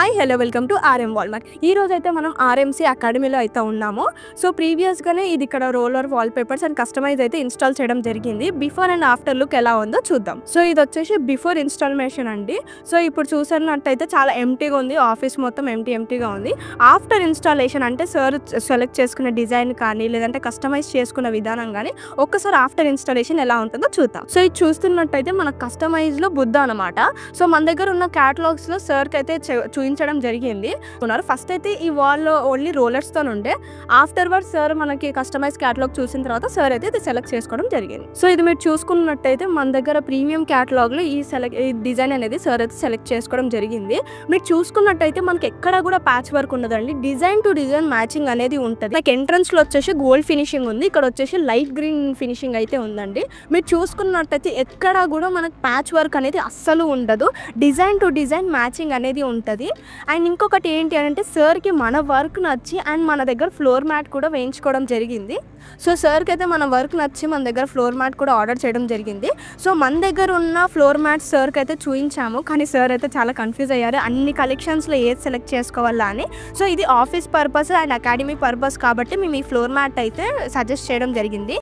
Hi hello welcome to RM Walmart. ఈ రోజు అయితే మనం ఆర్ఎంసీ అకాడమీలో అయితే ఉన్నాము. సో ప్రీవియస్గానే ఇది ఇక్కడ roller wallpapers and customize అయితే ఇన్స్టాల్ చేయడం జరిగింది. బిఫోర్ అండ్ ఆఫ్టర్ లుక్ ఎలా ఉందో చూద్దాం. సో ఇది వచ్చేసి బిఫోర్ ఇన్స్టాల్మేషన్ అండి. సో ఇప్పుడు చూసినట్టయితే చాలా ఎంటీగా ఉంది, ఆఫీస్ మొత్తం ఎంటీగా ఉంది. ఆఫ్టర్ ఇన్స్టాలేషన్ అంటే సార్ సెలెక్ట్ చేసుకున్న డిజైన్ కానీ లేదంటే కస్టమైజ్ చేసుకున్న విధానం కానీ ఒక్కసారి ఆఫ్టర్ ఇన్స్టాలేషన్ ఎలా ఉంటుందో చూద్దాం. సో ఇది చూస్తున్నట్టయితే మన కస్టమైజ్లో బుద్ధ అనమాట. సో మన దగ్గర ఉన్న క్యాటలాగ్స్లో సార్కి అయితే చూపించడం జరిగింది. ఫస్ట్ అయితే ఈ వాల్లో ఓన్లీ రోలర్స్తో ఉండే, ఆఫ్టర్ వర్డ్ సార్ మనకి కస్టమైజ్ క్యాటలాగ్ చూసిన తర్వాత సార్ అయితే ఇది సెలెక్ట్ చేసుకోవడం జరిగింది. సో ఇది మీరు చూసుకున్నట్టయితే మన దగ్గర ప్రీమియం క్యాటలాగ్లో ఈ డిజైన్ అనేది సార్ అయితే సెలెక్ట్ చేసుకోవడం జరిగింది. మీరు చూసుకున్నట్టయితే మనకి ఎక్కడ కూడా ప్యాచ్ వర్క్ ఉండదండి, డిజైన్ టు డిజైన్ మ్యాచింగ్ అనేది ఉంటుంది. నాకు ఎంట్రన్స్ లో వచ్చేసి గోల్డ్ ఫినిషింగ్ ఉంది, ఇక్కడ వచ్చేసి లైట్ గ్రీన్ ఫినిషింగ్ అయితే ఉందండి. మీరు చూసుకున్నట్టయితే ఎక్కడ కూడా మనకి ప్యాచ్ వర్క్ అనేది అస్సలు ఉండదు, డిజైన్ టు డిజైన్ మ్యాచింగ్ అనేది ఉంటుంది. అండ్ ఇంకొకటి ఏంటి అంటే సార్కి మన వర్క్ నచ్చి అండ్ మన దగ్గర ఫ్లోర్ మ్యాట్ కూడా వేయించుకోవడం జరిగింది. సో సార్కి అయితే మన వర్క్ నచ్చి మన దగ్గర ఫ్లోర్ మ్యాట్ కూడా ఆర్డర్ చేయడం జరిగింది. సో మన దగ్గర ఉన్న ఫ్లోర్ మ్యాట్ సార్కి అయితే చూపించాము, కానీ సార్ అయితే చాలా కన్ఫ్యూజ్ అయ్యారు అన్ని కలెక్షన్స్లో ఏది సెలెక్ట్ చేసుకోవాలా అని. సో ఇది office purpose and academy purpose కాబట్టి మేము ఈ ఫ్లోర్ మ్యాట్ అయితే సజెస్ట్ చేయడం జరిగింది.